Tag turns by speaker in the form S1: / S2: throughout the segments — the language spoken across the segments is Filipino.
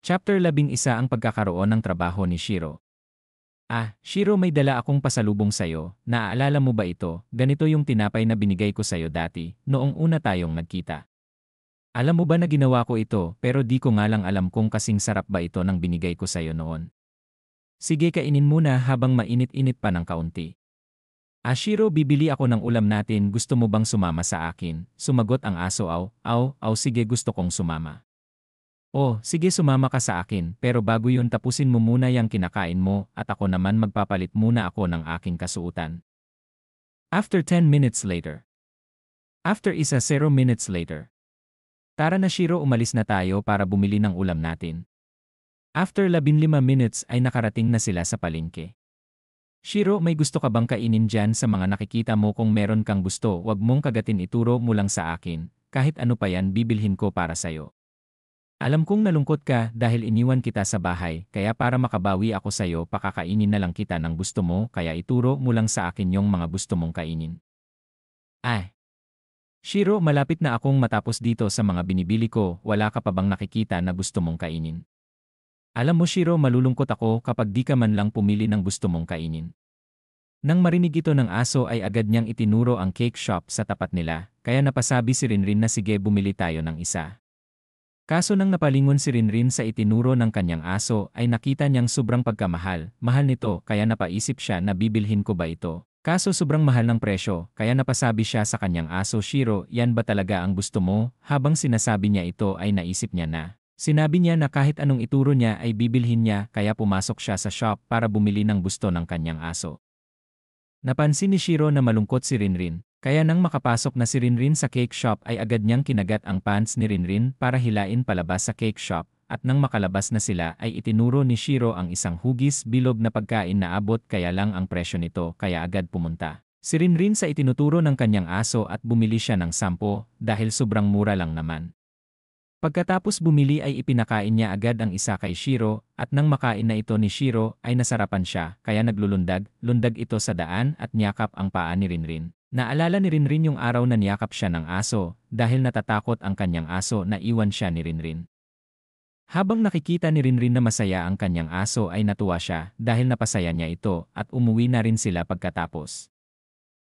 S1: Chapter 11 ang pagkakaroon ng trabaho ni Shiro. Shiro, may dala akong pasalubong sa'yo. Naaalala mo ba ito? Ganito yung tinapay na binigay ko sa'yo dati, noong una tayong nagkita. Alam mo ba na ginawa ko ito, pero di ko nga lang alam kung kasing sarap ba ito ng binigay ko sa'yo noon. Sige, kainin muna habang mainit-init pa ng kaunti. Shiro, bibili ako ng ulam natin, gusto mo bang sumama sa akin? Sumagot ang aso. Aw, sige, gusto kong sumama. Oh, sige, sumama ka sa akin, pero bago yun tapusin mo muna yung kinakain mo at ako naman magpapalit muna ako ng aking kasuotan. After 10 minutes later. After 0 minutes later. Tara na Shiro, umalis na tayo para bumili ng ulam natin. After 15 minutes ay nakarating na sila sa palengke. Shiro, may gusto ka bang kainin dyan sa mga nakikita mo? Kung meron kang gusto, wag mong kagatin, ituro mo lang sa akin, kahit ano pa yan bibilhin ko para sayo. Alam kong nalungkot ka dahil iniwan kita sa bahay, kaya para makabawi ako sa'yo pakakainin na lang kita ng gusto mo, kaya ituro mo lang sa akin yung mga gusto mong kainin. Shiro, malapit na akong matapos dito sa mga binibili ko, wala ka pa bang nakikita na gusto mong kainin? Alam mo Shiro, malulungkot ako kapag di ka man lang pumili ng gusto mong kainin. Nang marinig ito ng aso ay agad niyang itinuro ang cake shop sa tapat nila, kaya napasabi si Rinrin na sige, bumili tayo ng isa. Kaso nang napalingon si Rinrin sa itinuro ng kanyang aso ay nakita niyang sobrang mahal nito, kaya napaisip siya na bibilhin ko ba ito. Kaso sobrang mahal ng presyo, kaya napasabi siya sa kanyang aso, Shiro, yan ba talaga ang gusto mo? Habang sinasabi niya ito ay naisip niya na. Sinabi niya na kahit anong ituro niya ay bibilhin niya, kaya pumasok siya sa shop para bumili ng gusto ng kanyang aso. Napansin ni Shiro na malungkot si Rinrin. Kaya nang makapasok na si Rinrin sa cake shop ay agad niyang kinagat ang pants ni Rinrin para hilain palabas sa cake shop, at nang makalabas na sila ay itinuro ni Shiro ang isang hugis bilog na pagkain na abot kaya lang ang presyo nito, kaya agad pumunta si Rinrin sa itinuturo ng kanyang aso at bumili siya ng 10 dahil sobrang mura lang naman. Pagkatapos bumili ay ipinakain niya agad ang isa kay Shiro, at nang makain na ito ni Shiro ay nasarapan siya, kaya naglulundag ito sa daan at niyakap ang paa ni Rinrin. Naalala ni Rinrin yung araw na niyakap siya ng aso dahil natatakot ang kanyang aso na iwan siya ni Rinrin. Habang nakikita ni Rinrin na masaya ang kanyang aso ay natuwa siya dahil napasaya niya ito at umuwi na rin sila pagkatapos.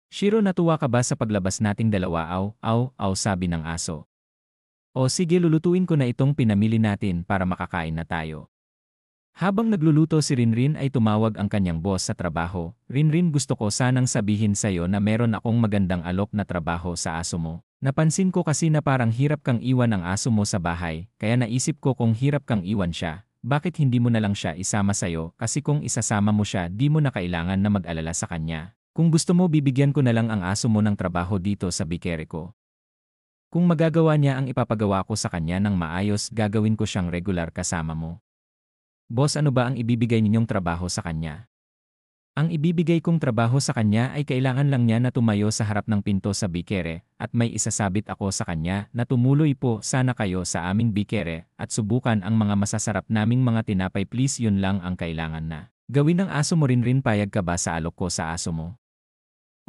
S1: Shiro, natuwa ka ba sa paglabas nating dalawa? Aw, sabi ng aso. O sige, lulutuin ko na itong pinamili natin para makakain na tayo. Habang nagluluto si Rinrin ay tumawag ang kanyang boss sa trabaho. Rinrin, gusto ko sanang sabihin sa'yo na meron akong magandang alok na trabaho sa aso mo. Napansin ko kasi na parang hirap kang iwan ang aso mo sa bahay, kaya naisip ko kung hirap kang iwan siya, bakit hindi mo na lang siya isama sa'yo, kasi kung isasama mo siya di mo na kailangan na mag-alala sa kanya. Kung gusto mo bibigyan ko na lang ang aso mo ng trabaho dito sa bikere ko. Kung magagawa niya ang ipapagawa ko sa kanya ng maayos, gagawin ko siyang regular kasama mo. Boss, ano ba ang ibibigay ninyong trabaho sa kanya? Ang ibibigay kong trabaho sa kanya ay kailangan lang niya na tumayo sa harap ng pinto sa bikere at may isasabit ako sa kanya na tumuloy po sana kayo sa aming bikere at subukan ang mga masasarap naming mga tinapay, please, yun lang ang kailangan na. Gawin ng aso mo. Rinrin, payag ka ba sa alok ko sa aso mo?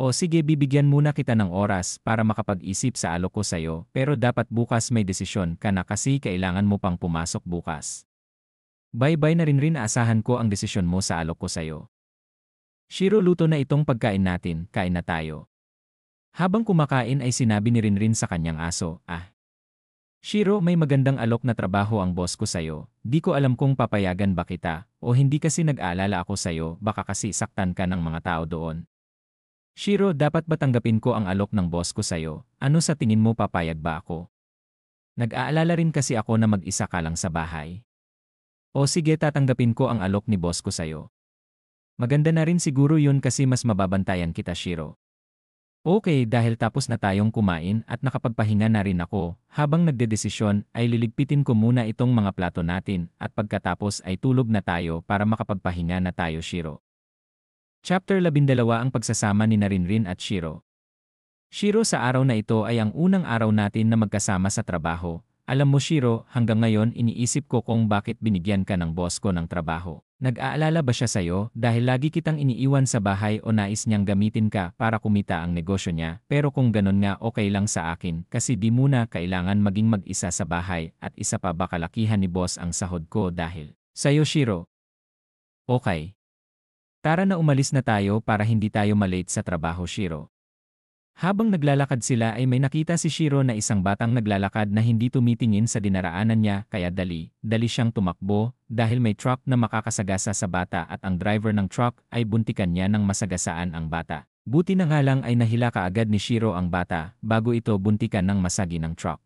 S1: O sige, bibigyan muna kita ng oras para makapag-isip sa alok ko sa'yo, pero dapat bukas may desisyon ka na kasi kailangan mo pang pumasok bukas. Bye-bye na Rinrin, aasahan ko ang desisyon mo sa alok ko sa'yo. Shiro, luto na itong pagkain natin, kain na tayo. Habang kumakain ay sinabi ni Rinrin sa kanyang aso, Shiro, may magandang alok na trabaho ang boss ko sa'yo, di ko alam kung papayagan ba kita, o hindi kasi nag-aalala ako sa'yo, baka kasi saktan ka ng mga tao doon. Shiro, dapat ba tanggapin ko ang alok ng boss ko sa'yo? Ano sa tingin mo, papayag ba ako? Nag-aalala rin kasi ako na mag-isa ka lang sa bahay. O sige, tatanggapin ko ang alok ni boss ko sa'yo. Maganda na rin siguro yun kasi mas mababantayan kita, Shiro. Okay, dahil tapos na tayong kumain at nakapagpahinga na rin ako, habang nagdedesisyon ay liligpitin ko muna itong mga plato natin at pagkatapos ay tulog na tayo para makapagpahinga na tayo, Shiro. Chapter 12 ang pagsasama ni Rinrin at Shiro. Shiro, sa araw na ito ay ang unang araw natin na magkasama sa trabaho, Alam mo Shiro, hanggang ngayon iniisip ko kung bakit binigyan ka ng boss ko ng trabaho. Nag-aalala ba siya sa'yo dahil lagi kitang iniiwan sa bahay o nais niyang gamitin ka para kumita ang negosyo niya? Pero kung ganun nga okay lang sa akin kasi di muna kailangan maging mag-isa sa bahay at isa pa ba kalakihan ni boss ang sahod ko dahil sa'yo Shiro. Okay. Tara na umalis na tayo para hindi tayo malate sa trabaho Shiro. Habang naglalakad sila ay may nakita si Shiro na isang batang naglalakad na hindi tumitingin sa dinaraanan niya kaya dali siyang tumakbo dahil may truck na makakasagasa sa bata at ang driver ng truck ay buntikan niya ng masagasaan ang bata. Buti na nga lang ay nahila kaagad ni Shiro ang bata bago ito buntikan ng masagi ng truck.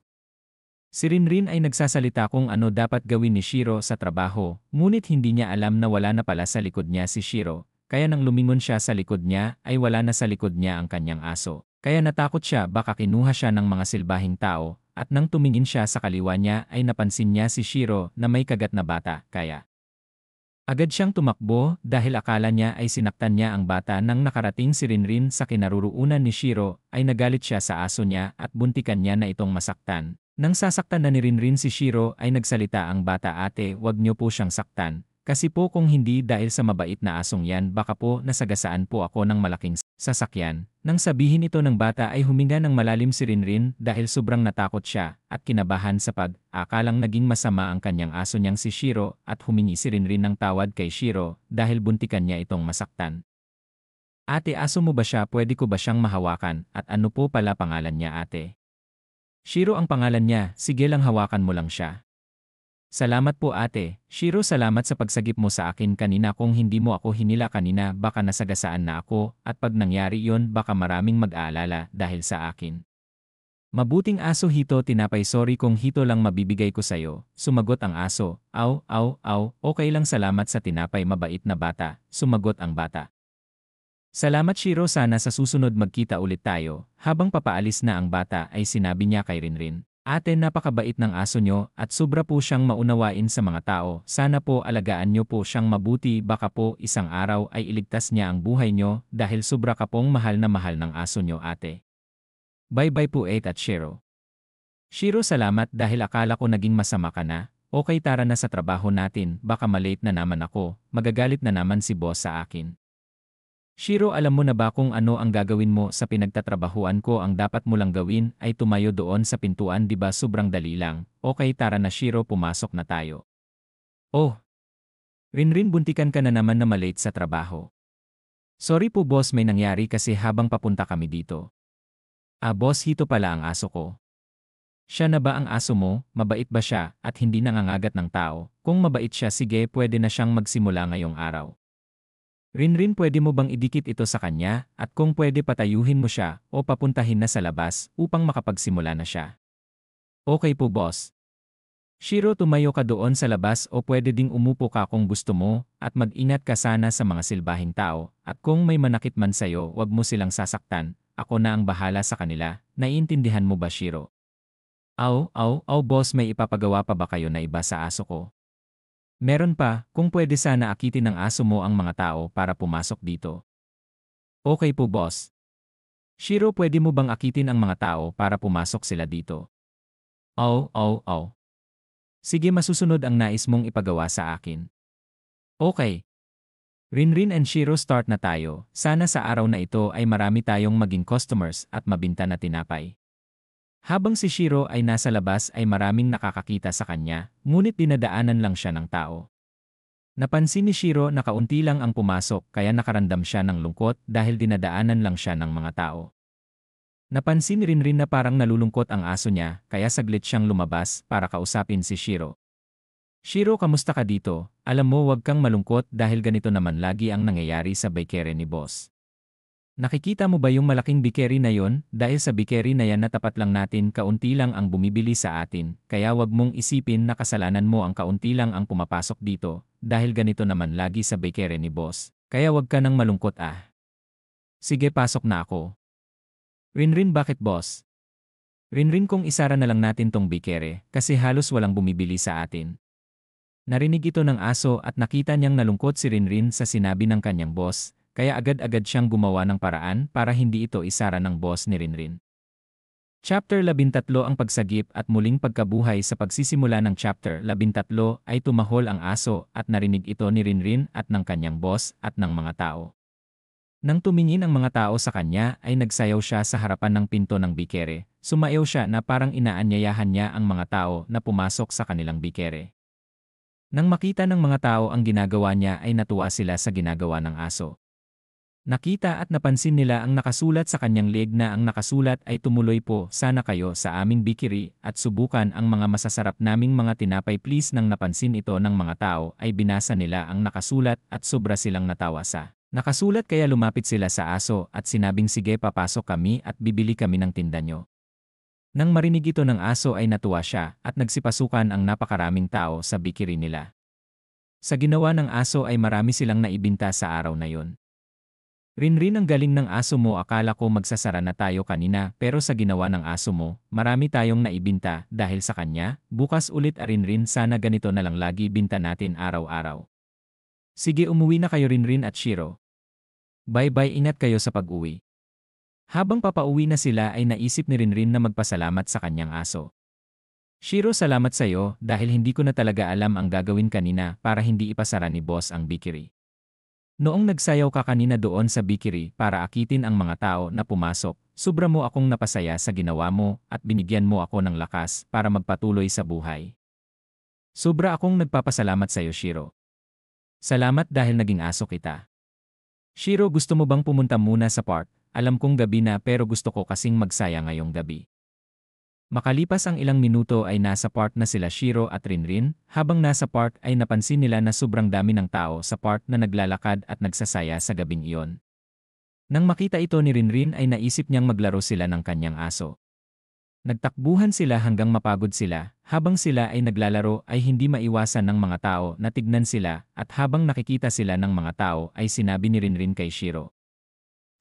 S1: Si Rinrin ay nagsasalita kung ano dapat gawin ni Shiro sa trabaho, ngunit hindi niya alam na wala na pala sa likod niya si Shiro, kaya nang lumingon siya sa likod niya ay wala na sa likod niya ang kanyang aso. Kaya natakot siya baka kinuha siya ng mga silbahing tao, at nang tumingin siya sa kaliwa niya ay napansin niya si Shiro na may kagat na bata, kaya agad siyang tumakbo dahil akala niya ay sinaktan niya ang bata nang nakarating si Rinrin sa kinaruruunan ni Shiro ay nagalit siya sa aso niya at buntikan niya na itong masaktan. Nang sasaktan na ni Rinrin si Shiro ay nagsalita ang bata ate wag niyo po siyang saktan. Kasi po kung hindi dahil sa mabait na asong yan baka po nasagasaan po ako ng malaking sasakyan. Nang sabihin ito ng bata ay huminga ng malalim si Rinrin dahil sobrang natakot siya at kinabahan sa pag-akalang naging masama ang kanyang aso niyang si Shiro at humingi si Rinrin ng tawad kay Shiro dahil buntikan niya itong masaktan. Ate aso mo ba siya pwede ko ba siyang mahawakan at ano po pala pangalan niya ate? Shiro ang pangalan niya, sige lang hawakan mo lang siya. Salamat po ate. Shiro salamat sa pagsagip mo sa akin kanina kung hindi mo ako hinila kanina baka nasagasaan na ako at pag nangyari yon baka maraming mag-aalala dahil sa akin. Mabuting aso Hito tinapay sorry kung Hito lang mabibigay ko sayo. Sumagot ang aso. Aw, okay lang salamat sa tinapay mabait na bata. Sumagot ang bata. Salamat Shiro sana sa susunod magkita ulit tayo. Habang papaalis na ang bata ay sinabi niya kay Rinrin. Ate napakabait ng aso nyo at sobra po siyang maunawain sa mga tao. Sana po alagaan nyo po siyang mabuti baka po isang araw ay iligtas niya ang buhay nyo dahil sobra ka pong mahal ng aso nyo ate. Bye-bye po Ate at Shiro. Shiro salamat dahil akala ko naging masama ka na. Okay tara na sa trabaho natin baka malate na naman ako. Magagalit na naman si boss sa akin. Shiro alam mo na ba kung ano ang gagawin mo sa pinagtatrabahuan ko ang dapat mo lang gawin ay tumayo doon sa pintuan di ba sobrang dali lang. Okay tara na Shiro pumasok na tayo. Oh! Rinrin buntikan ka na naman na malate sa trabaho. Sorry po boss may nangyari kasi habang papunta kami dito. Boss Hito pala ang aso ko. Siya na ba ang aso mo, mabait ba siya at hindi nangangagat ng tao? Kung mabait siya sige pwede na siyang magsimula ngayong araw. Rinrin pwede mo bang idikit ito sa kanya at kung pwede patayuhin mo siya o papuntahin na sa labas upang makapagsimula na siya. Okay po boss. Shiro tumayo ka doon sa labas o pwede ding umupo ka kung gusto mo at mag-ingat ka sana sa mga silbahing tao at kung may manakit man sayo wag mo silang sasaktan, ako na ang bahala sa kanila, naiintindihan mo ba Shiro? Aw boss may ipapagawa pa ba kayo na iba sa aso ko? Meron pa, kung pwede sana akitin ng aso mo ang mga tao para pumasok dito. Okay po boss. Shiro pwede mo bang akitin ang mga tao para pumasok sila dito? Aw. Sige masusunod ang nais mong ipagawa sa akin. Okay. Rinrin and Shiro start na tayo, sana sa araw na ito ay marami tayong maging customers at mabinta na tinapay. Habang si Shiro ay nasa labas ay maraming nakakakita sa kanya, ngunit dinadaanan lang siya ng tao. Napansin ni Shiro na kaunti lang ang pumasok kaya nakarandam siya ng lungkot dahil dinadaanan lang siya ng mga tao. Napansin rin na parang nalulungkot ang aso niya kaya saglit siyang lumabas para kausapin si Shiro. Shiro kamusta ka dito? Alam mo wag kang malungkot dahil ganito naman lagi ang nangyayari sa bakery ni boss. Nakikita mo ba yung malaking bakery na yon? Dahil sa bakery na yan na tapat lang natin kaunti lang ang bumibili sa atin, kaya wag mong isipin na kasalanan mo ang kaunti lang ang pumapasok dito, dahil ganito naman lagi sa bakery ni boss. Kaya wag ka nang malungkot Sige pasok na ako. Rinrin bakit boss? Rinrin kung isara na lang natin tong bakery, kasi halos walang bumibili sa atin. Narinig ito ng aso at nakita niyang nalungkot si Rinrin sa sinabi ng kanyang boss, kaya agad-agad siyang gumawa ng paraan para hindi ito isara ng boss ni Rinrin. Chapter 13 ang pagsagip at muling pagkabuhay. Sa pagsisimula ng Chapter 13 ay tumahol ang aso at narinig ito ni Rinrin at ng kanyang boss at ng mga tao. Nang tumingin ang mga tao sa kanya ay nagsayaw siya sa harapan ng pinto ng bikere. Sumayaw siya na parang inaanyayahan niya ang mga tao na pumasok sa kanilang bikere. Nang makita ng mga tao ang ginagawa niya ay natuwa sila sa ginagawa ng aso. Nakita at napansin nila ang nakasulat sa kanyang leeg na ang nakasulat ay tumuloy po sana kayo sa aming bikiri at subukan ang mga masasarap naming mga tinapay please. Nang napansin ito ng mga tao ay binasa nila ang nakasulat at sobra silang natawa sa nakasulat kaya lumapit sila sa aso at sinabing sige papasok kami at bibili kami ng tinda nyo. Nang marinig ito ng aso ay natuwa siya at nagsipasukan ang napakaraming tao sa bikiri nila. Sa ginawa ng aso ay marami silang naibinta sa araw na yon. Rinrin ang galing ng aso mo akala ko magsasara na tayo kanina pero sa ginawa ng aso mo, marami tayong naibinta dahil sa kanya, bukas ulit Rinrin sana ganito na lang lagi binta natin araw-araw. Sige umuwi na kayo Rinrin at Shiro. Bye-bye ingat kayo sa pag-uwi. Habang papauwi na sila ay naisip ni Rinrin na magpasalamat sa kanyang aso. Shiro salamat sa'yo dahil hindi ko na talaga alam ang gagawin kanina para hindi ipasara ni boss ang bikiri. Noong nagsayaw ka kanina doon sa bikiri para akitin ang mga tao na pumasok, sobra mo akong napasaya sa ginawa mo at binigyan mo ako ng lakas para magpatuloy sa buhay. Sobra akong nagpapasalamat sa iyo Shiro. Salamat dahil naging aso kita. Shiro gusto mo bang pumunta muna sa park? Alam kong gabi na pero gusto ko kasing magsaya ngayong gabi. Makalipas ang ilang minuto ay nasa park na sila Shiro at Rinrin, habang nasa park ay napansin nila na sobrang dami ng tao sa park na naglalakad at nagsasaya sa gabing iyon. Nang makita ito ni Rinrin ay naisip niyang maglaro sila ng kanyang aso. Nagtakbuhan sila hanggang mapagod sila, habang sila ay naglalaro ay hindi maiwasan ng mga tao na tignan sila at habang nakikita sila ng mga tao ay sinabi ni Rinrin kay Shiro.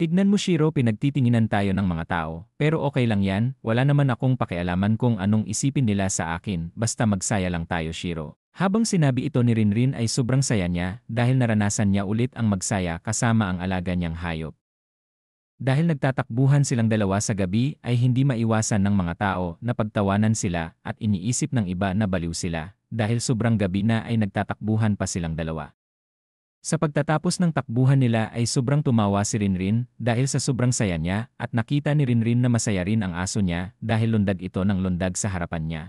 S1: Tignan mo Shiro pinagtitinginan tayo ng mga tao, pero okay lang yan, wala naman akong pakialaman kung anong isipin nila sa akin, basta magsaya lang tayo Shiro. Habang sinabi ito ni Rinrin ay sobrang saya niya dahil naranasan niya ulit ang magsaya kasama ang alaga niyang hayop. Dahil nagtatakbuhan silang dalawa sa gabi ay hindi maiwasan ng mga tao na pagtawanan sila at iniisip ng iba na baliw sila dahil sobrang gabi na ay nagtatakbuhan pa silang dalawa. Sa pagtatapos ng takbuhan nila ay sobrang tumawa si Rinrin dahil sa sobrang saya niya at nakita ni Rinrin na masaya rin ang aso niya dahil lundag ito ng lundag sa harapan niya.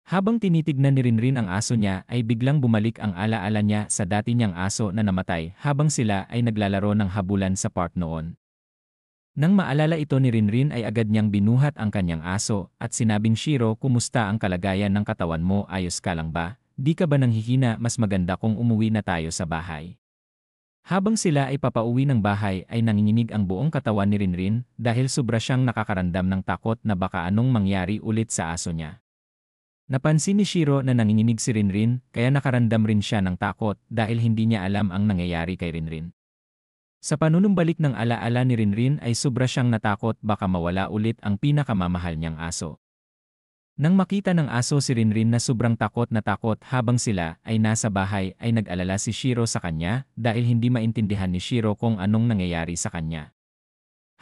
S1: Habang tinitignan ni Rinrin ang aso niya ay biglang bumalik ang alaala niya sa dati niyang aso na namatay habang sila ay naglalaro ng habulan sa park noon. Nang maalala ito ni Rinrin ay agad niyang binuhat ang kanyang aso at sinabing Shiro kumusta ang kalagayan ng katawan mo ayos ka lang ba? Di ka ba nanghihina mas maganda kung umuwi na tayo sa bahay? Habang sila ay papauwi ng bahay ay nanginginig ang buong katawan ni Rinrin dahil sobra siyang nakakaramdam ng takot na baka anong mangyari ulit sa aso niya. Napansin ni Shiro na nanginginig si Rinrin kaya nakaramdam rin siya ng takot dahil hindi niya alam ang nangyayari kay Rinrin. Sa panunumbalik ng alaala ni Rinrin ay sobra siyang natakot baka mawala ulit ang pinakamamahal niyang aso. Nang makita ng aso si Rinrin na sobrang takot habang sila ay nasa bahay ay nag-alala si Shiro sa kanya dahil hindi maintindihan ni Shiro kung anong nangyayari sa kanya.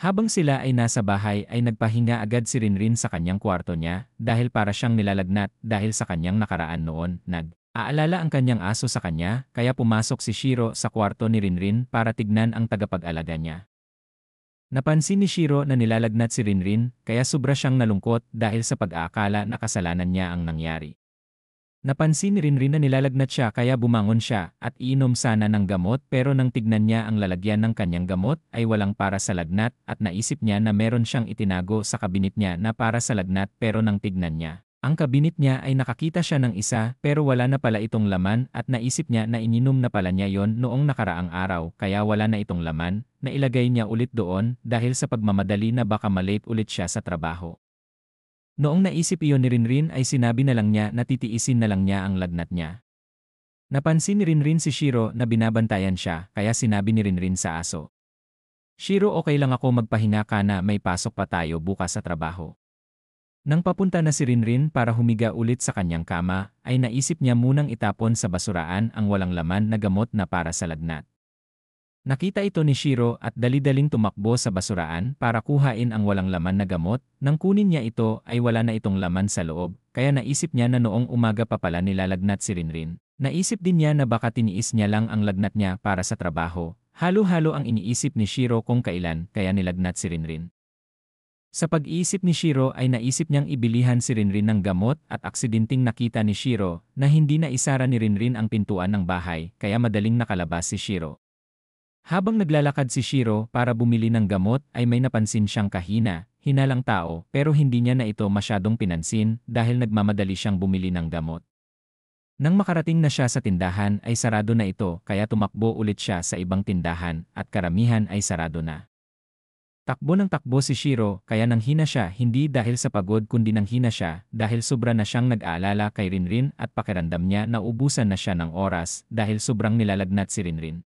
S1: Habang sila ay nasa bahay ay nagpahinga agad si Rinrin sa kanyang kwarto niya dahil para siyang nilalagnat dahil sa kanyang nakaraan noon. Nag-aalala ang kanyang aso sa kanya kaya pumasok si Shiro sa kwarto ni Rinrin para tignan ang tagapag-alaga niya. Napansin ni Shiro na nilalagnat si Rinrin kaya sobra siyang nalungkot dahil sa pag-aakala na kasalanan niya ang nangyari. Napansin ni Rinrin na nilalagnat siya kaya bumangon siya at iinom sana ng gamot pero nang tignan niya ang lalagyan ng kanyang gamot ay walang para sa lagnat at naisip niya na meron siyang itinago sa kabinet niya na para sa lagnat pero nang tignan niya. Ang kabinet niya ay nakakita siya ng isa pero wala na pala itong laman at naisip niya na ininom na pala niya yon noong nakaraang araw kaya wala na itong laman, na ilagay niya ulit doon dahil sa pagmamadali na baka malate ulit siya sa trabaho. Noong naisip iyon ni Rinrin ay sinabi na lang niya na titiisin na lang niya ang lagnat niya. Napansin ni Rinrin si Shiro na binabantayan siya kaya sinabi ni Rinrin sa aso. Shiro okay lang ako magpahinga ka na may pasok pa tayo bukas sa trabaho. Nang papunta na si Rinrin para humiga ulit sa kanyang kama, ay naisip niya munang itapon sa basuraan ang walang laman na gamot na para sa lagnat. Nakita ito ni Shiro at dali-daling tumakbo sa basuraan para kuhain ang walang laman na gamot. Nang kunin niya ito ay wala na itong laman sa loob, kaya naisip niya na noong umaga pa pala nilalagnat si Rinrin. Naisip din niya na baka tiniis niya lang ang lagnat niya para sa trabaho. Halo-halo ang iniisip ni Shiro kung kailan kaya nilagnat si Rinrin. Sa pag-iisip ni Shiro ay naisip niyang ibilihan si Rinrin ng gamot at aksidenteng nakita ni Shiro na hindi na isara ni Rinrin ang pintuan ng bahay kaya madaling nakalabas si Shiro. Habang naglalakad si Shiro para bumili ng gamot ay may napansin siyang hinalang tao pero hindi niya na ito masyadong pinansin dahil nagmamadali siyang bumili ng gamot. Nang makarating na siya sa tindahan ay sarado na ito kaya tumakbo ulit siya sa ibang tindahan at karamihan ay sarado na. Takbo ng takbo si Shiro kaya nanghina siya hindi dahil sa pagod kundi nanghina siya dahil sobra na siyang nag-aalala kay Rinrin at pakiramdam niya na ubusan na siya ng oras dahil sobrang nilalagnat si Rinrin.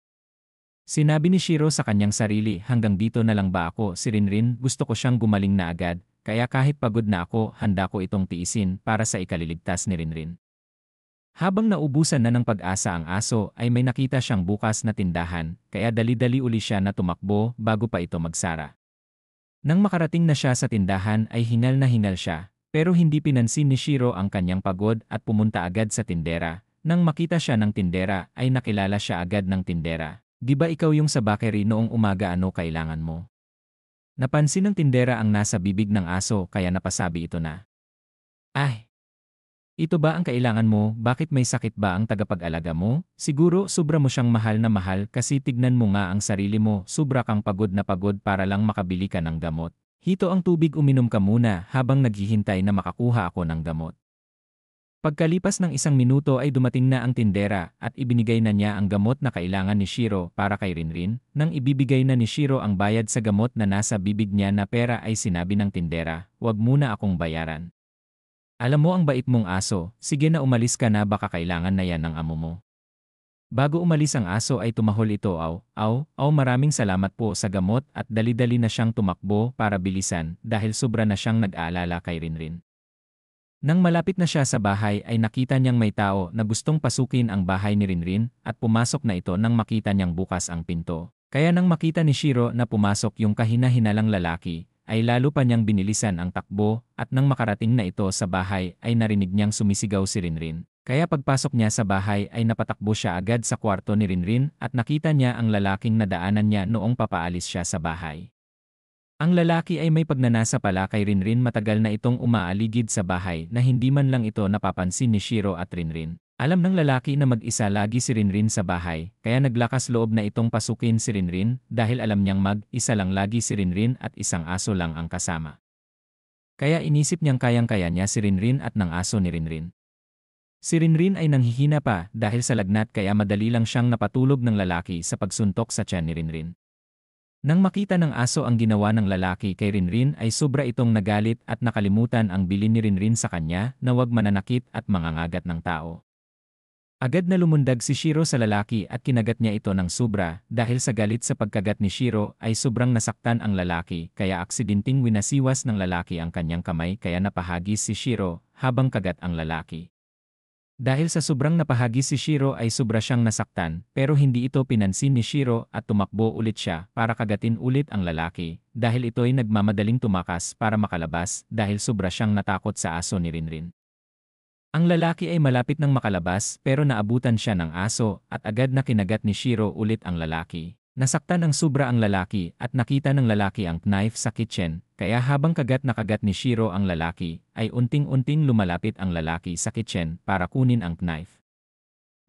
S1: Sinabi ni Shiro sa kanyang sarili, hanggang dito na lang ba ako si Rinrin, gusto ko siyang gumaling na agad, kaya kahit pagod na ako, handa ko itong tiisin para sa ikaliligtas ni Rinrin. Habang naubusan na ng pag-asa ang aso ay may nakita siyang bukas na tindahan, kaya dali-dali uli siya na tumakbo bago pa ito magsara. Nang makarating na siya sa tindahan ay hingal na hingal siya, pero hindi pinansin ni Shiro ang kanyang pagod at pumunta agad sa tindera. Nang makita siya ng tindera ay nakilala siya agad ng tindera. Di ba ikaw yung sa bakery noong umaga ano kailangan mo? Napansin ng tindera ang nasa bibig ng aso kaya napasabi ito na. Ay! Ito ba ang kailangan mo? Bakit may sakit ba ang tagapag-alaga mo? Siguro sobra mo siyang mahal na mahal kasi tignan mo nga ang sarili mo, sobra kang pagod na pagod para lang makabili ka ng gamot. Hito ang tubig uminom ka muna habang naghihintay na makakuha ako ng gamot. Pagkalipas ng 1 minuto ay dumating na ang tindera at ibinigay na niya ang gamot na kailangan ni Shiro para kay Rinrin. Nang ibibigay na ni Shiro ang bayad sa gamot na nasa bibig niya na pera ay sinabi ng tindera, "Huwag muna akong bayaran. Alam mo ang bait mong aso, sige na umalis ka na baka kailangan na yan ng amo mo." Bago umalis ang aso ay tumahol ito maraming salamat po sa gamot at dali-dali na siyang tumakbo para bilisan dahil sobra na siyang nag-aalala kay Rinrin. Nang malapit na siya sa bahay ay nakita niyang may tao na gustong pasukin ang bahay ni Rinrin at pumasok na ito nang makita niyang bukas ang pinto. Kaya nang makita ni Shiro na pumasok yung kahina-hinalang lalaki, ay lalo pa niyang binilisan ang takbo at nang makarating na ito sa bahay ay narinig niyang sumisigaw si Rinrin. Kaya pagpasok niya sa bahay ay napatakbo siya agad sa kwarto ni Rinrin at nakita niya ang lalaking nadaanan niya noong papaalis siya sa bahay. Ang lalaki ay may pagnanasa pala kay Rinrin matagal na itong umaaligid sa bahay na hindi man lang ito napapansin ni Shiro at Rinrin. Alam ng lalaki na mag-isa lagi si Rinrin sa bahay, kaya naglakas loob na itong pasukin si Rinrin dahil alam niyang mag-isa lang lagi si Rinrin at isang aso lang ang kasama. Kaya inisip niyang kayang-kaya niya si Rinrin at ng aso ni Rinrin. Si Rinrin ay nanghihina pa dahil sa lagnat kaya madali lang siyang napatulog ng lalaki sa pagsuntok sa tiyan ni Rinrin. Nang makita ng aso ang ginawa ng lalaki kay Rinrin ay sobra itong nagalit at nakalimutan ang bilin ni Rinrin sa kanya na huwag mananakit at mangangagat ng tao. Agad na lumundag si Shiro sa lalaki at kinagat niya ito ng sobra dahil sa galit sa pagkagat ni Shiro ay sobrang nasaktan ang lalaki kaya aksidenteng winasiwas ng lalaki ang kanyang kamay kaya napahagis si Shiro habang kagat ang lalaki. Dahil sa sobrang napahagis si Shiro ay sobra siyang nasaktan pero hindi ito pinansin ni Shiro at tumakbo ulit siya para kagatin ulit ang lalaki dahil ito'y nagmamadaling tumakas para makalabas dahil sobra siyang natakot sa aso ni Rinrin. Ang lalaki ay malapit nang makalabas pero naabutan siya ng aso at agad na kinagat ni Shiro ulit ang lalaki. Nasaktan ang sobra ang lalaki at nakita ng lalaki ang knife sa kitchen, kaya habang kagat na kagat ni Shiro ang lalaki, ay unting-unting lumalapit ang lalaki sa kitchen para kunin ang knife.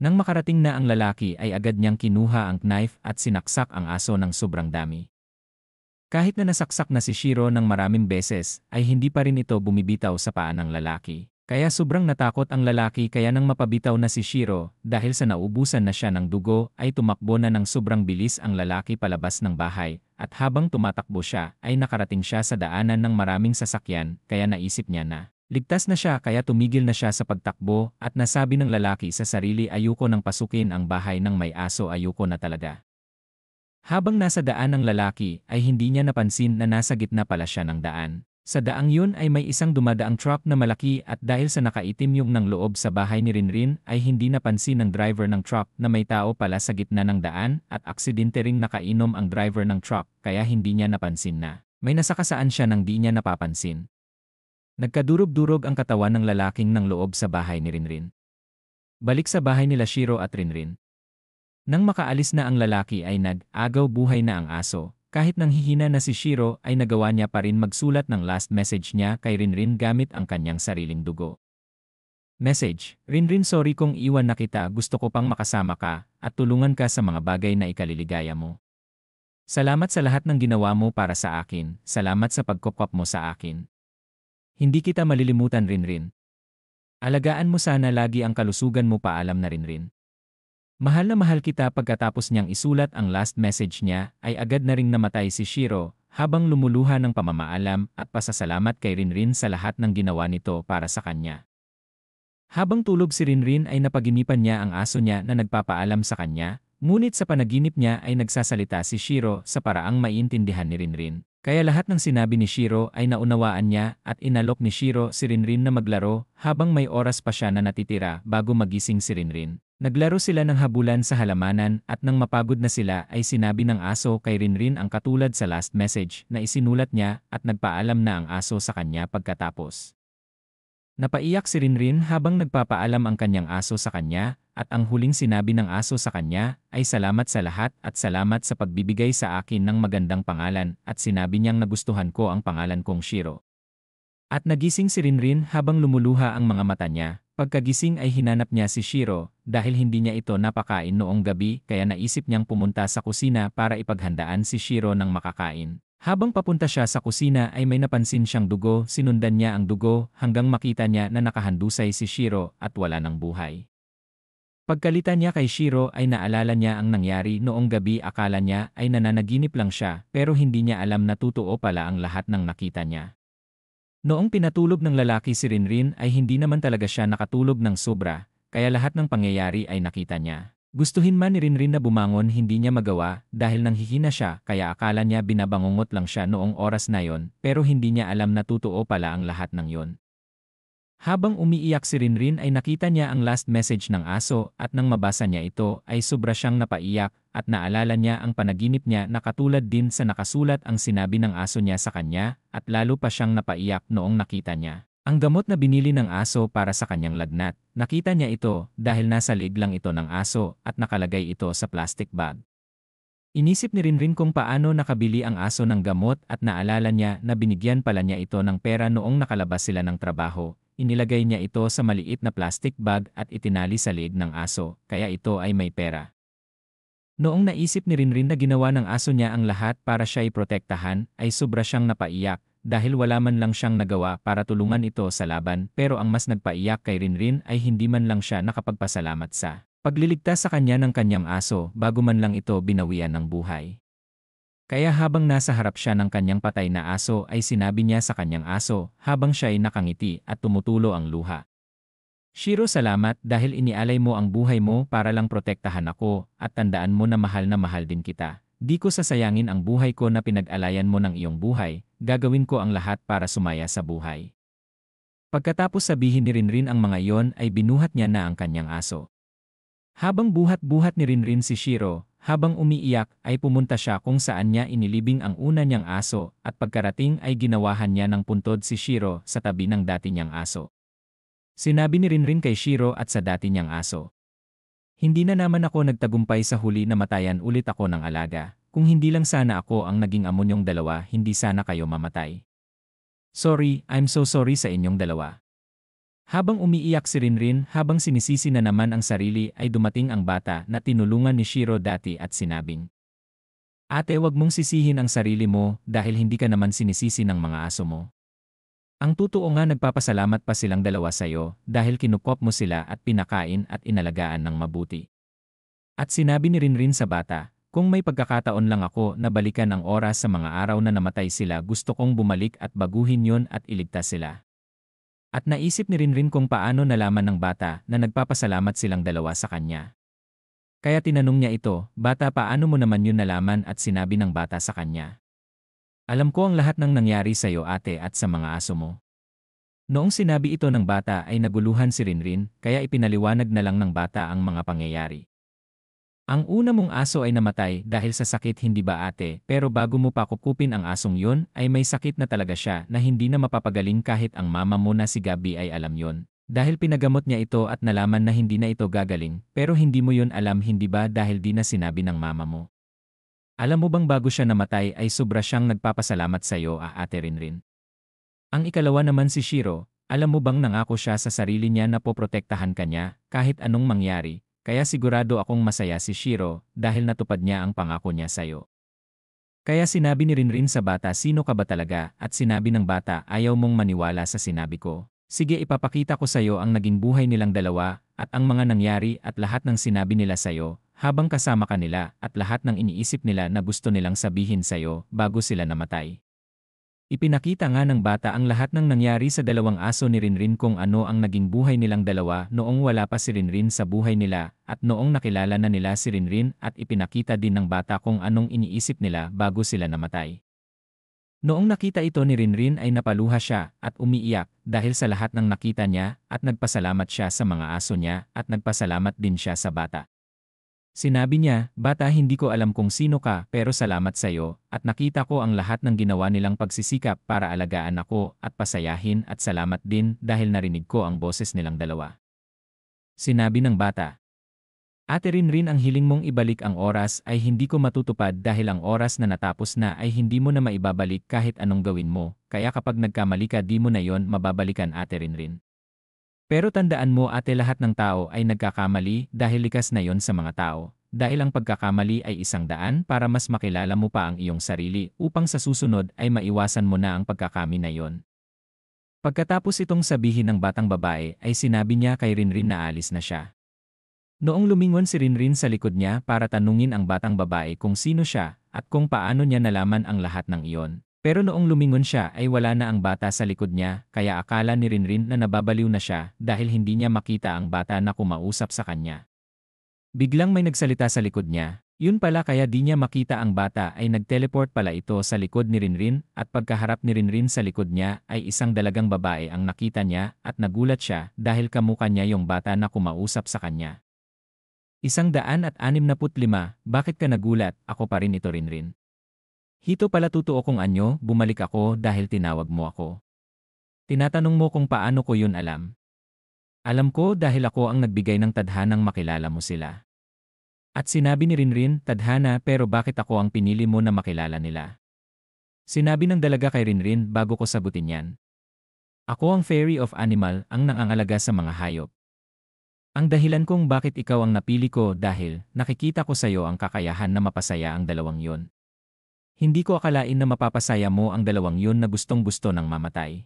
S1: Nang makarating na ang lalaki ay agad niyang kinuha ang knife at sinaksak ang aso ng sobrang dami. Kahit na nasaksak na si Shiro ng maraming beses, ay hindi pa rin ito bumibitaw sa paa ng lalaki. Kaya sobrang natakot ang lalaki kaya nang mapabitaw na si Shiro dahil sa naubusan na siya ng dugo ay tumakbo na ng sobrang bilis ang lalaki palabas ng bahay at habang tumatakbo siya ay nakarating siya sa daanan ng maraming sasakyan kaya naisip niya na ligtas na siya kaya tumigil na siya sa pagtakbo at nasabi ng lalaki sa sarili ayoko nang pasukin ang bahay ng may aso ayoko na talaga. Habang nasa daan ang lalaki ay hindi niya napansin na nasa gitna pala siya ng daan. Sa daang yun ay may isang dumadaang truck na malaki at dahil sa nakaitim yung ng loob sa bahay ni Rinrin ay hindi napansin ng driver ng truck na may tao pala sa gitna ng daan at aksidente ring nakainom ang driver ng truck kaya hindi niya napansin na may nasakasaan siya nang di niya napapansin. Nagkadurog-durog ang katawan ng lalaking ng loob sa bahay ni Rinrin. Balik sa bahay nila Shiro at Rinrin. Nang makaalis na ang lalaki ay nag-agaw buhay na ang aso. Kahit nanghihina na si Shiro ay nagawa niya pa rin magsulat ng last message niya kay Rinrin gamit ang kanyang sariling dugo. Message: Rinrin, sorry kung iwan na kita, gusto ko pang makasama ka at tulungan ka sa mga bagay na ikaliligaya mo. Salamat sa lahat ng ginawa mo para sa akin, salamat sa pagkopkop mo sa akin. Hindi kita malilimutan Rinrin. Alagaan mo sana lagi ang kalusugan mo, paalam na Rinrin. Mahal na mahal kita. Pagkatapos niyang isulat ang last message niya, ay agad na ring namatay si Shiro, habang lumuluha ng pamamaalam at pasasalamat kay Rinrin sa lahat ng ginawa nito para sa kanya. Habang tulog si Rinrin ay napaginipan niya ang aso niya na nagpapaalam sa kanya, ngunit sa panaginip niya ay nagsasalita si Shiro sa paraang maiintindihan ni Rinrin. Kaya lahat ng sinabi ni Shiro ay naunawaan niya at inalok ni Shiro si Rinrin na maglaro habang may oras pa siya na natitira bago magising si Rinrin. Naglaro sila ng habulan sa halamanan at nang mapagod na sila ay sinabi ng aso kay Rinrin ang katulad sa last message na isinulat niya at nagpaalam na ang aso sa kanya pagkatapos. Napaiyak si Rinrin habang nagpapaalam ang kanyang aso sa kanya at ang huling sinabi ng aso sa kanya ay salamat sa lahat at salamat sa pagbibigay sa akin ng magandang pangalan at sinabi niyang nagustuhan ko ang pangalan kong Shiro. At nagising si Rinrin habang lumuluha ang mga mata niya. Pagkagising ay hinanap niya si Shiro dahil hindi niya ito napakain noong gabi kaya naisip niyang pumunta sa kusina para ipaghandaan si Shiro ng makakain. Habang papunta siya sa kusina ay may napansin siyang dugo, sinundan niya ang dugo hanggang makita niya na nakahandusay si Shiro at wala ng buhay. Pagkalitan niya kay Shiro ay naalala niya ang nangyari noong gabi. Akala niya ay nananaginip lang siya pero hindi niya alam na totoo pala ang lahat ng nakita niya. Noong pinatulog ng lalaki si Rinrin ay hindi naman talaga siya nakatulog ng sobra, kaya lahat ng pangyayari ay nakita niya. Gustuhin man ni Rinrin na bumangon hindi niya magawa dahil nanghihina siya kaya akala niya binabangungot lang siya noong oras na yon pero hindi niya alam na totoo pala ang lahat ng yon. Habang umiiyak si Rinrin ay nakita niya ang last message ng aso at nang mabasa niya ito ay sobra siyang napaiyak at naalala niya ang panaginip niya na katulad din sa nakasulat ang sinabi ng aso niya sa kanya at lalo pa siyang napaiyak noong nakita niya ang gamot na binili ng aso para sa kanyang lagnat. Nakita niya ito dahil nasa liig lang ito ng aso at nakalagay ito sa plastic bag. Inisip ni Rinrin kung paano nakabili ang aso ng gamot at naalala niya na binigyan pala niya ito ng pera noong nakalabas sila ng trabaho. Inilagay niya ito sa maliit na plastic bag at itinali sa liig ng aso, kaya ito ay may pera. Noong naisip ni Rinrin na ginawa ng aso niya ang lahat para siya iprotektahan, ay sobra siyang napaiyak dahil wala man lang siyang nagawa para tulungan ito sa laban pero ang mas nagpaiyak kay Rinrin ay hindi man lang siya nakapagpasalamat sa pagliligtas sa kanya ng kanyang aso bago man lang ito binawian ng buhay. Kaya habang nasa harap siya ng kanyang patay na aso ay sinabi niya sa kanyang aso habang siya ay nakangiti at tumutulo ang luha. Shiro, salamat dahil inialay mo ang buhay mo para lang protektahan ako at tandaan mo na mahal din kita. Di ko sasayangin ang buhay ko na pinag-alayan mo ng iyong buhay, gagawin ko ang lahat para sumaya sa buhay. Pagkatapos sabihin ni Rinrin ang mga iyon ay binuhat niya na ang kanyang aso. Habang buhat-buhat ni Rinrin si Shiro, habang umiiyak ay pumunta siya kung saan niya inilibing ang una niyang aso at pagkarating ay ginawahan niya ng puntod si Shiro sa tabi ng dati niyang aso. Sinabi ni Rinrin kay Shiro at sa dati niyang aso, hindi na naman ako nagtagumpay sa huli na matayan ulit ako ng alaga. Kung hindi lang sana ako ang naging amo niyong dalawa, hindi sana kayo mamatay. Sorry, I'm so sorry sa inyong dalawa. Habang umiiyak si Rinrin habang sinisisi na naman ang sarili ay dumating ang bata na tinulungan ni Shiro dati at sinabing, ate, wag mong sisihin ang sarili mo dahil hindi ka naman sinisisi ng mga aso mo. Ang totoo nga nagpapasalamat pa silang dalawa sa'yo dahil kinukop mo sila at pinakain at inalagaan ng mabuti. At sinabi ni Rinrin sa bata, kung may pagkakataon lang ako na balikan ang oras sa mga araw na namatay sila, gusto kong bumalik at baguhin yon at iligtas sila. At naisip ni Rinrin kung paano nalaman ng bata na nagpapasalamat silang dalawa sa kanya. Kaya tinanong niya ito, bata, paano mo naman yun nalaman, at sinabi ng bata sa kanya. Alam ko ang lahat ng nangyari sa iyo ate at sa mga aso mo. Noong sinabi ito ng bata ay naguluhan si Rinrin, kaya ipinaliwanag na lang ng bata ang mga pangyayari. Ang una mong aso ay namatay dahil sa sakit hindi ba ate, pero bago mo pa kukupin ang asong yon ay may sakit na talaga siya na hindi na mapapagaling kahit ang mama mo na si Gabi ay alam yon. Dahil pinagamot niya ito at nalaman na hindi na ito gagaling, pero hindi mo yon alam hindi ba dahil di na sinabi ng mama mo. Alam mo bang bago siya namatay ay sobra siyang nagpapasalamat sa iyo ate Rinrin. Ang ikalawa naman si Shiro, alam mo bang nangako siya sa sarili niya na poprotektahan kanya kahit anong mangyari, kaya sigurado akong masaya si Shiro dahil natupad niya ang pangako niya sa'yo. Kaya sinabi ni Rinrin sa bata sino ka ba talaga at sinabi ng bata ayaw mong maniwala sa sinabi ko. Sige ipapakita ko sa'yo ang naging buhay nilang dalawa at ang mga nangyari at lahat ng sinabi nila sa'yo habang kasama ka nila at lahat ng iniisip nila na gusto nilang sabihin sa'yo bago sila namatay. Ipinakita nga ng bata ang lahat ng nangyari sa dalawang aso ni Rinrin kung ano ang naging buhay nilang dalawa noong wala pa si Rinrin sa buhay nila at noong nakilala na nila si Rinrin at ipinakita din ng bata kung anong iniisip nila bago sila namatay. Noong nakita ito ni Rinrin ay napaluha siya at umiiyak dahil sa lahat ng nakita niya at nagpasalamat siya sa mga aso niya at nagpasalamat din siya sa bata. Sinabi niya, bata hindi ko alam kung sino ka pero salamat sa iyo at nakita ko ang lahat ng ginawa nilang pagsisikap para alagaan ako at pasayahin at salamat din dahil narinig ko ang boses nilang dalawa. Sinabi ng bata, ate Rinrin ang hiling mong ibalik ang oras ay hindi ko matutupad dahil ang oras na natapos na ay hindi mo na maibabalik kahit anong gawin mo, kaya kapag nagkamali ka di mo na yon mababalikan ate Rinrin. Pero tandaan mo ate lahat ng tao ay nagkakamali dahil likas na yon sa mga tao. Dahil ang pagkakamali ay isang daan para mas makilala mo pa ang iyong sarili upang sa susunod ay maiwasan mo na ang pagkakami na yon. Pagkatapos itong sabihin ng batang babae ay sinabi niya kay Rinrin na alis na siya. Noong lumingon si Rinrin sa likod niya para tanungin ang batang babae kung sino siya at kung paano niya nalaman ang lahat ng iyon. Pero noong lumingon siya ay wala na ang bata sa likod niya kaya akala ni Rinrin na nababaliw na siya dahil hindi niya makita ang bata na kumausap sa kanya. Biglang may nagsalita sa likod niya, yun pala kaya di niya makita ang bata ay nagteleport pala ito sa likod ni Rinrin at pagkaharap ni Rinrin sa likod niya ay isang dalagang babae ang nakita niya at nagulat siya dahil kamukha niya yung bata na kumausap sa kanya. 165, bakit ka nagulat? Ako pa rin ito Rinrin. Hito pala totoo kong anyo, bumalik ako dahil tinawag mo ako. Tinatanong mo kung paano ko yun alam. Alam ko dahil ako ang nagbigay ng tadhanang makilala mo sila. At sinabi ni Rinrin, tadhana pero bakit ako ang pinili mo na makilala nila? Sinabi ng dalaga kay Rinrin bago ko sagutin yan. Ako ang fairy of animal, ang nangangalaga sa mga hayop. Ang dahilan kung bakit ikaw ang napili ko dahil nakikita ko sa iyo ang kakayahan na mapasaya ang dalawang yon. Hindi ko akalain na mapapasaya mo ang dalawang yun na gustong-gusto ng mamatay.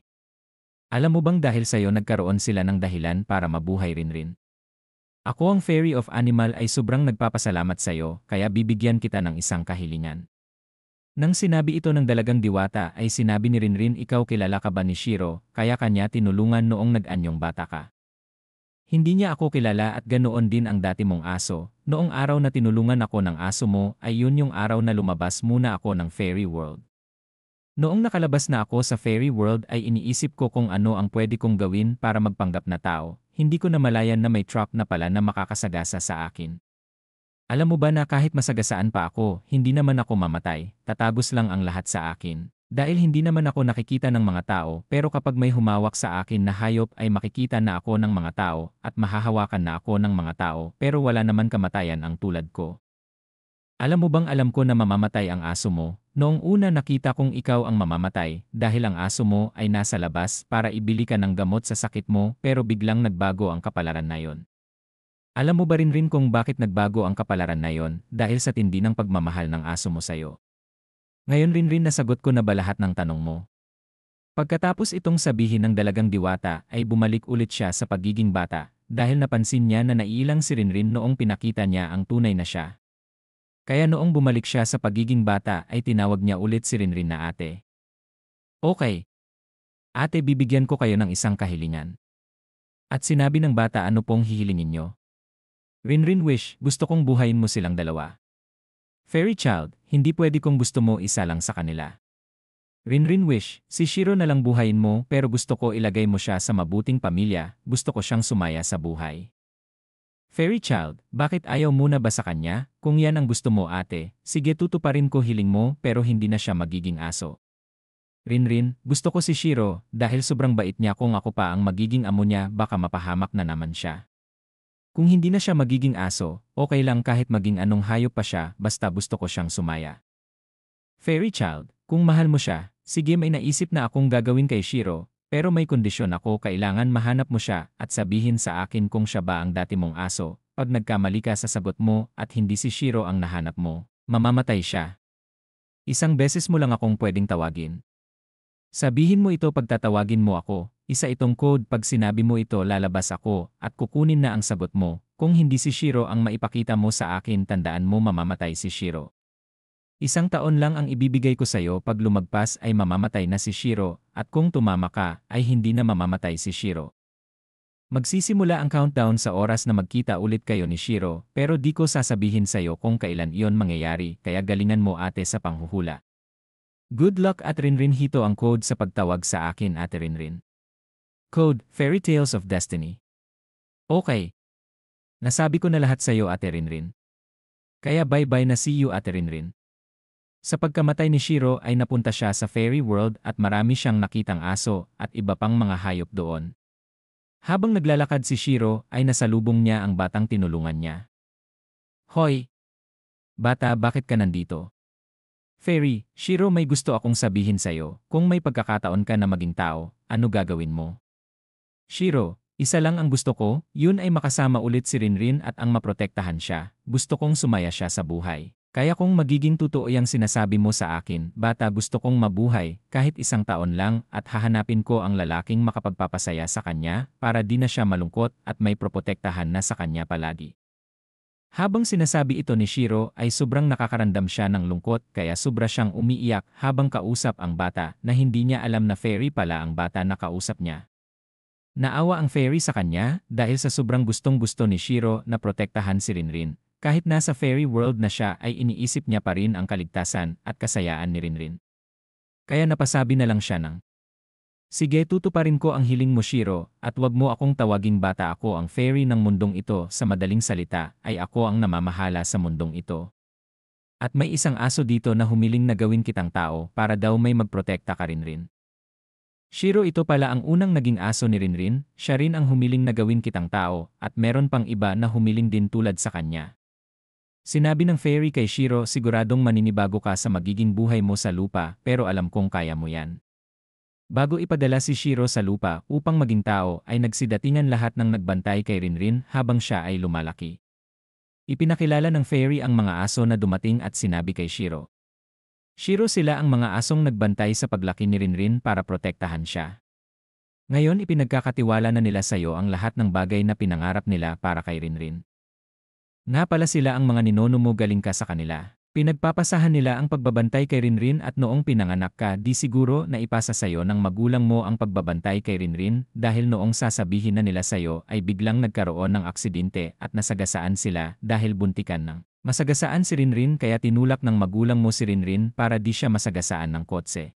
S1: Alam mo bang dahil sa'yo nagkaroon sila ng dahilan para mabuhay rin? Ako ang fairy of animal ay sobrang nagpapasalamat sa'yo kaya bibigyan kita ng isang kahilingan. Nang sinabi ito ng dalagang diwata ay sinabi ni Rinrin ikaw kilala ka ba ni Shiro kaya kanya tinulungan noong nag-anyong bata ka. Hindi niya ako kilala at ganoon din ang dati mong aso. Noong araw na tinulungan ako ng aso mo ay yun yung araw na lumabas muna ako ng fairy world. Noong nakalabas na ako sa fairy world ay iniisip ko kung ano ang pwede kong gawin para magpanggap na tao. Hindi ko namalayan na may truck na pala na makakasagasa sa akin. Alam mo ba na kahit masagasaan pa ako, hindi naman ako mamatay, tatagos lang ang lahat sa akin. Dahil hindi naman ako nakikita ng mga tao pero kapag may humawak sa akin na hayop ay makikita na ako ng mga tao at mahahawakan na ako ng mga tao pero wala naman kamatayan ang tulad ko. Alam mo bang alam ko na mamamatay ang aso mo? Noong una nakita kong ikaw ang mamamatay dahil ang aso mo ay nasa labas para ibili ka ng gamot sa sakit mo pero biglang nagbago ang kapalaran na yon. Alam mo ba rin kung bakit nagbago ang kapalaran na yon dahil sa tindi ng pagmamahal ng aso mo sa'yo? Ngayon rin nasagot ko na ba lahat ng tanong mo? Pagkatapos itong sabihin ng dalagang diwata ay bumalik ulit siya sa pagiging bata dahil napansin niya na naiilang si Rinrin noong pinakita niya ang tunay na siya. Kaya noong bumalik siya sa pagiging bata ay tinawag niya ulit si Rinrin na ate. Okay. Ate bibigyan ko kayo ng isang kahilingan. At sinabi ng bata ano pong hihilingin niyo? Rinrin wish, gusto kong buhayin mo silang dalawa. Fairy child, hindi pwede kung gusto mo isa lang sa kanila. Rinrin wish, si Shiro na lang buhayin mo pero gusto ko ilagay mo siya sa mabuting pamilya, gusto ko siyang sumaya sa buhay. Fairy child, bakit ayaw mo na ba sa kanya? Kung yan ang gusto mo ate, sige tutuparin ko hiling mo pero hindi na siya magiging aso. Rinrin, gusto ko si Shiro dahil sobrang bait niya kung ako pa ang magiging amo niya baka mapahamak na naman siya. Kung hindi na siya magiging aso, okay lang kahit maging anong hayop pa siya basta gusto ko siyang sumaya. Fairy child, kung mahal mo siya, sige may naisip na akong gagawin kay Shiro, pero may kondisyon ako kailangan mahanap mo siya at sabihin sa akin kung siya ba ang dati mong aso. Pag nagkamali ka sa sagot mo at hindi si Shiro ang nahanap mo, mamamatay siya. Isang beses mo lang akong pwedeng tawagin. Sabihin mo ito pag tatawagin mo ako, isa itong code pag sinabi mo ito lalabas ako at kukunin na ang sagot mo. Kung hindi si Shiro ang maipakita mo sa akin tandaan mo mamamatay si Shiro. 1 taon lang ang ibibigay ko sa'yo pag lumagpas ay mamamatay na si Shiro at kung tumama ka ay hindi na mamamatay si Shiro. Magsisimula ang countdown sa oras na magkita ulit kayo ni Shiro pero di ko sasabihin sa'yo kung kailan iyon mangyayari kaya galingan mo ate sa panghuhula. Good luck at Rinrin hito ang code sa pagtawag sa akin ate Rinrin. Code, Fairy Tales of Destiny. Okay. Nasabi ko na lahat sa'yo ate Rinrin. Kaya bye-bye na see you ate Rinrin. Sa pagkamatay ni Shiro ay napunta siya sa fairy world at marami siyang nakitang aso at iba pang mga hayop doon. Habang naglalakad si Shiro ay nasalubong niya ang batang tinulungan niya. Hoy! Bata, bakit ka nandito? Fairy, Shiro may gusto akong sabihin sa'yo. Kung may pagkakataon ka na maging tao, ano gagawin mo? Shiro, isa lang ang gusto ko, yun ay makasama ulit si Rinrin at ang maprotektahan siya. Gusto kong sumaya siya sa buhay. Kaya kung magiging totoo yang sinasabi mo sa akin, bata gusto kong mabuhay, kahit 1 taon lang at hahanapin ko ang lalaking makapagpapasaya sa kanya para di na siya malungkot at may protektahan na sa kanya palagi. Habang sinasabi ito ni Shiro ay sobrang nakakaramdam siya ng lungkot kaya sobra siyang umiiyak habang kausap ang bata na hindi niya alam na fairy pala ang bata na kausap niya. Naawa ang fairy sa kanya dahil sa sobrang gustong-gusto ni Shiro na protektahan si Rinrin. Kahit nasa fairy world na siya ay iniisip niya pa rin ang kaligtasan at kasayaan ni Rinrin. Kaya napasabi na lang siya ng, sige tutuparin ko ang hiling mo Shiro at wag mo akong tawaging bata ako ang fairy ng mundong ito sa madaling salita ay ako ang namamahala sa mundong ito. At may isang aso dito na humiling na gawin kitang tao para daw may magprotekta ka Rinrin. Shiro ito pala ang unang naging aso ni Rinrin, siya rin ang humiling na gawin kitang tao at meron pang iba na humiling din tulad sa kanya. Sinabi ng fairy kay Shiro siguradong maninibago ka sa magiging buhay mo sa lupa pero alam kong kaya mo yan. Bago ipadala si Shiro sa lupa upang maging tao ay nagsidatingan lahat ng nagbantay kay Rinrin habang siya ay lumalaki. Ipinakilala ng fairy ang mga aso na dumating at sinabi kay Shiro. Shiro sila ang mga asong nagbantay sa paglaki ni Rinrin para protektahan siya. Ngayon ipinagkakatiwala na nila sa iyo ang lahat ng bagay na pinangarap nila para kay Rinrin. Nga pala sila ang mga ninono mo galing ka sa kanila. Pinagpapasahan nila ang pagbabantay kay Rinrin at noong pinanganak ka di siguro na ipasa sayo ng magulang mo ang pagbabantay kay Rinrin dahil noong sasabihin na nila sayo ay biglang nagkaroon ng aksidente at nasagasaan sila dahil buntikan ng masagasaan si Rinrin kaya tinulak ng magulang mo si Rinrin para di siya masagasaan ng kotse.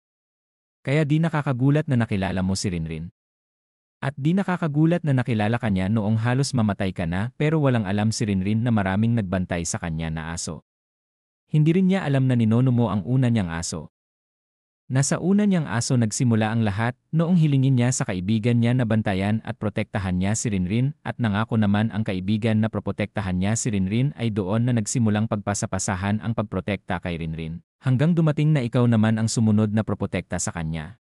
S1: Kaya di nakakagulat na nakilala mo si Rinrin. At di nakakagulat na nakilala ka niya noong halos mamatay ka na pero walang alam si Rinrin na maraming nagbantay sa kanya na aso. Hindi rin niya alam na ninono mo ang una niyang aso. Nasa una niyang aso nagsimula ang lahat noong hilingin niya sa kaibigan niya na bantayan at protektahan niya si Rinrin at nangako naman ang kaibigan na protektahan niya si Rinrin ay doon na nagsimulang pagpasapasahan ang pagprotekta kay Rinrin. Hanggang dumating na ikaw naman ang sumunod na protekta sa kanya.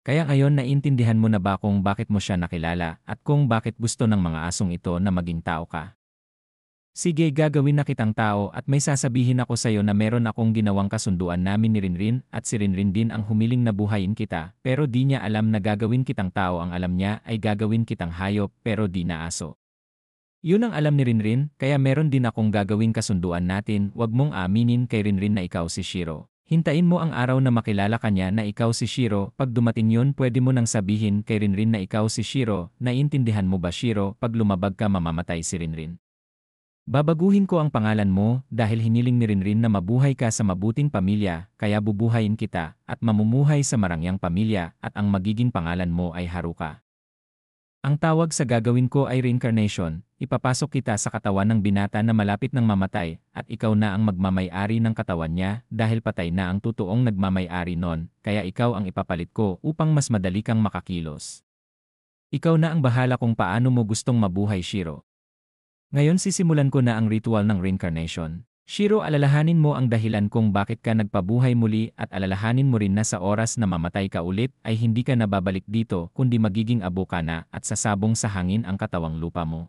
S1: Kaya ngayon naiintindihan mo na ba kung bakit mo siya nakilala at kung bakit gusto ng mga asong ito na maging tao ka? Sige gagawin na kitang tao at may sasabihin ako sa iyo na meron akong ginawang kasunduan namin ni Rinrin at si Rinrin din ang humiling na buhayin kita pero di niya alam na gagawin kitang tao ang alam niya ay gagawin kitang hayop pero di na aso. Yun ang alam ni Rinrin kaya meron din akong gagawing kasunduan natin wag mong aminin kay Rinrin na ikaw si Shiro. Hintayin mo ang araw na makilala ka niya na ikaw si Shiro, pag dumating yun pwede mo nang sabihin kay Rinrin na ikaw si Shiro, naiintindihan mo ba Shiro, pag lumabag ka mamamatay si Rinrin. Babaguhin ko ang pangalan mo dahil hiniling ni Rinrin na mabuhay ka sa mabuting pamilya, kaya bubuhayin kita at mamumuhay sa marangyang pamilya at ang magiging pangalan mo ay Haruka. Ang tawag sa gagawin ko ay reincarnation, ipapasok kita sa katawan ng binata na malapit ng mamatay at ikaw na ang magmamay-ari ng katawan niya dahil patay na ang totoong nagmamay-ari nun, kaya ikaw ang ipapalit ko upang mas madali kang makakilos. Ikaw na ang bahala kung paano mo gustong mabuhay, Shiro. Ngayon sisimulan ko na ang ritual ng reincarnation. Shiro, alalahanin mo ang dahilan kung bakit ka nagpabuhay muli at alalahanin mo rin na sa oras na mamatay ka ulit ay hindi ka nababalik dito kundi magiging abo ka na at sasabong sa hangin ang katawang lupa mo.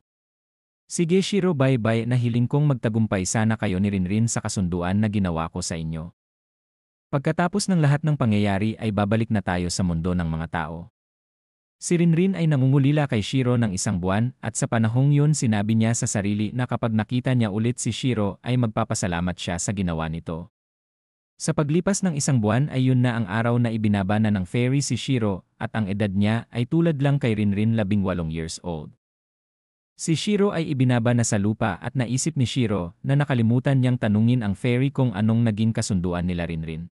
S1: Sige Shiro, bye-bye, na hiling kong magtagumpay sana kayo ni Rinrin sa kasunduan na ginawa ko sa inyo. Pagkatapos ng lahat ng pangyayari ay babalik na tayo sa mundo ng mga tao. Si Rinrin ay nangungulila kay Shiro ng isang buwan at sa panahong yun sinabi niya sa sarili na kapag nakita niya ulit si Shiro ay magpapasalamat siya sa ginawa nito. Sa paglipas ng isang buwan ay yun na ang araw na ibinaba na ng fairy si Shiro at ang edad niya ay tulad lang kay Rinrin, 18 years old. Si Shiro ay ibinaba na sa lupa at naisip ni Shiro na nakalimutan niyang tanungin ang fairy kung anong naging kasunduan nila Rinrin.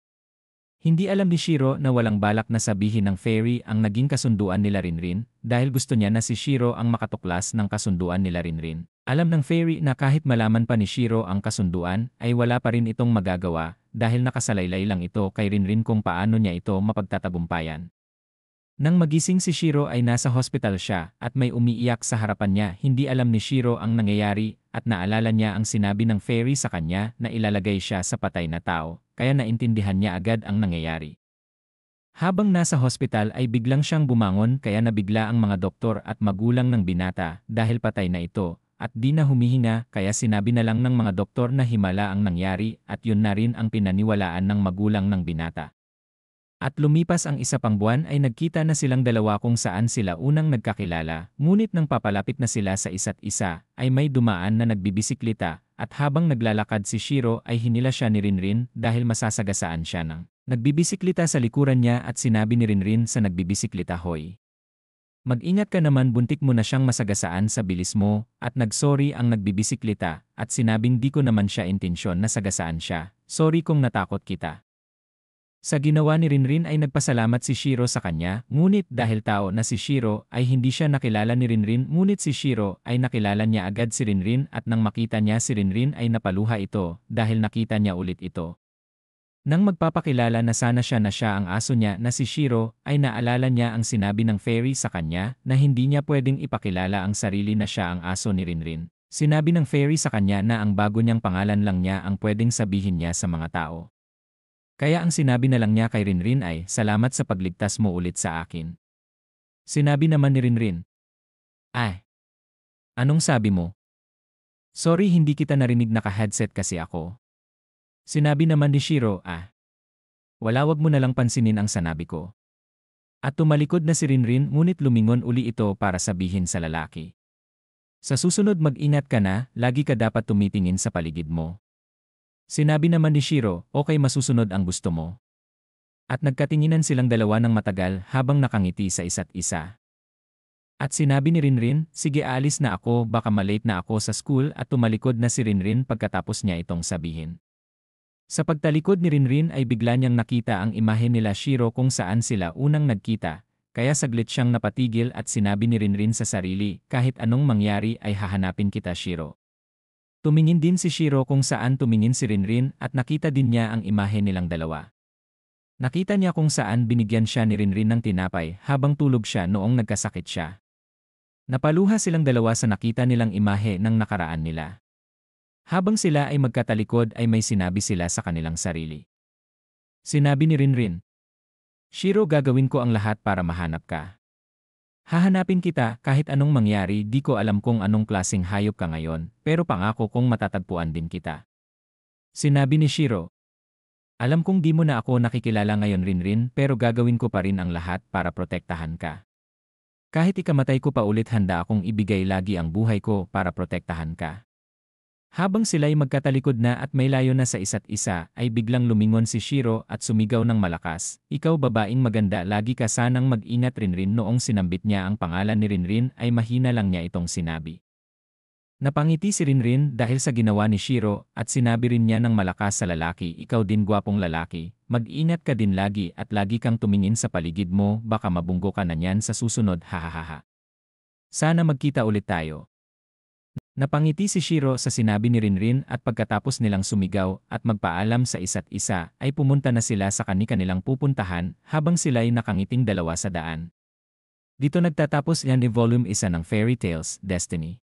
S1: Hindi alam ni Shiro na walang balak na sabihin ng fairy ang naging kasunduan nila Rinrin dahil gusto niya na si Shiro ang makatuklas ng kasunduan nila Rinrin. Alam ng fairy na kahit malaman pa ni Shiro ang kasunduan ay wala pa rin itong magagawa dahil nakasalaylay lang ito kay Rinrin kung paano niya ito mapagtatagumpayan. Nang magising si Shiro ay nasa hospital siya at may umiiyak sa harapan niya. Hindi alam ni Shiro ang nangyayari at naalala niya ang sinabi ng fairy sa kanya na ilalagay siya sa patay na tao, kaya naintindihan niya agad ang nangyayari. Habang nasa hospital ay biglang siyang bumangon kaya nabigla ang mga doktor at magulang ng binata dahil patay na ito at di na humihinga kaya sinabi na lang ng mga doktor na himala ang nangyari at yun na rin ang pinaniwalaan ng magulang ng binata. At lumipas ang isa pang buwan ay nagkita na silang dalawa kung saan sila unang nagkakilala, ngunit nang papalapit na sila sa isa't isa, ay may dumaan na nagbibisikleta, at habang naglalakad si Shiro ay hinila siya ni Rinrin dahil masasagasaan siya ng nagbibisikleta sa likuran niya at sinabi ni Rinrin sa nagbibisikleta, "Hoy, mag-ingat ka naman, buntik mo na siyang masagasaan sa bilis mo," at nagsorry ang nagbibisikleta at sinabing di ko naman siya intensyon na sagasaan siya, "Sorry kung natakot kita." Sa ginawa ni Rinrin ay nagpasalamat si Shiro sa kanya, ngunit dahil tao na si Shiro ay hindi siya nakilala ni Rinrin, ngunit si Shiro ay nakilala niya agad si Rinrin at nang makita niya si Rinrin ay napaluha ito dahil nakita niya ulit ito. Nang magpapakilala na sana siya ang aso niya na si Shiro ay naalala niya ang sinabi ng fairy sa kanya na hindi niya pwedeng ipakilala ang sarili na siya ang aso ni Rinrin. Sinabi ng fairy sa kanya na ang bago niyang pangalan lang niya ang pwedeng sabihin niya sa mga tao. Kaya ang sinabi na lang niya kay Rinrin ay, "Salamat sa pagligtas mo ulit sa akin." Sinabi naman ni Rinrin, "Ay, anong sabi mo? Sorry, hindi kita narinig, naka-headset kasi ako." Sinabi naman ni Shiro, "Wala, wag mo na lang pansinin ang sanabi ko." At tumalikod na si Rinrin ngunit lumingon uli ito para sabihin sa lalaki, "Sa susunod mag-ingat ka na, lagi ka dapat tumitingin sa paligid mo." Sinabi naman ni Shiro, "Okay, masusunod ang gusto mo." At nagkatinginan silang dalawa ng matagal habang nakangiti sa isa't isa. At sinabi ni Rinrin, "Sige, aalis na ako, baka malate na ako sa school," at tumalikod na si Rinrin pagkatapos niya itong sabihin. Sa pagtalikod ni Rinrin ay bigla niyang nakita ang imahe nila Shiro kung saan sila unang nagkita, kaya saglit siyang napatigil at sinabi ni Rinrin sa sarili, "Kahit anong mangyari ay hahanapin kita, Shiro." Tumingin din si Shiro kung saan tumingin si Rinrin at nakita din niya ang imahe nilang dalawa. Nakita niya kung saan binigyan siya ni Rinrin ng tinapay habang tulog siya noong nagkasakit siya. Napaluha silang dalawa sa nakita nilang imahe ng nakaraan nila. Habang sila ay magkatalikod ay may sinabi sila sa kanilang sarili. Sinabi ni Rinrin, "Shiro, gagawin ko ang lahat para mahanap ka. Hahanapin kita kahit anong mangyari, di ko alam kung anong klaseng hayop ka ngayon, pero pangako kong matatagpuan din kita." Sinabi ni Shiro, "Alam kong di mo na ako nakikilala ngayon, Rinrin, pero gagawin ko pa rin ang lahat para protektahan ka. Kahit ikamatay ko pa ulit, handa akong ibigay lagi ang buhay ko para protektahan ka." Habang sila'y magkatalikod na at may layo na sa isa't isa, ay biglang lumingon si Shiro at sumigaw ng malakas, "Ikaw babaeng maganda, lagi ka sanang mag-ingat, Rinrin." Noong sinambit niya ang pangalan ni Rinrin ay mahina lang niya itong sinabi. Napangiti si Rinrin dahil sa ginawa ni Shiro at sinabi rin niya ng malakas sa lalaki, ikaw din gwapong lalaki, mag-ingat ka din lagi at lagi kang tumingin sa paligid mo, baka mabunggo ka na niyan sa susunod, hahaha. Sana magkita ulit tayo. Napangiti si Shiro sa sinabi ni Rinrin at pagkatapos nilang sumigaw at magpaalam sa isa't isa ay pumunta na sila sa kani-kanilang pupuntahan habang sila'y nakangiting dalawa sa daan. Dito nagtatapos yan ni Volume 1 ng Fairy Tales, Destiny.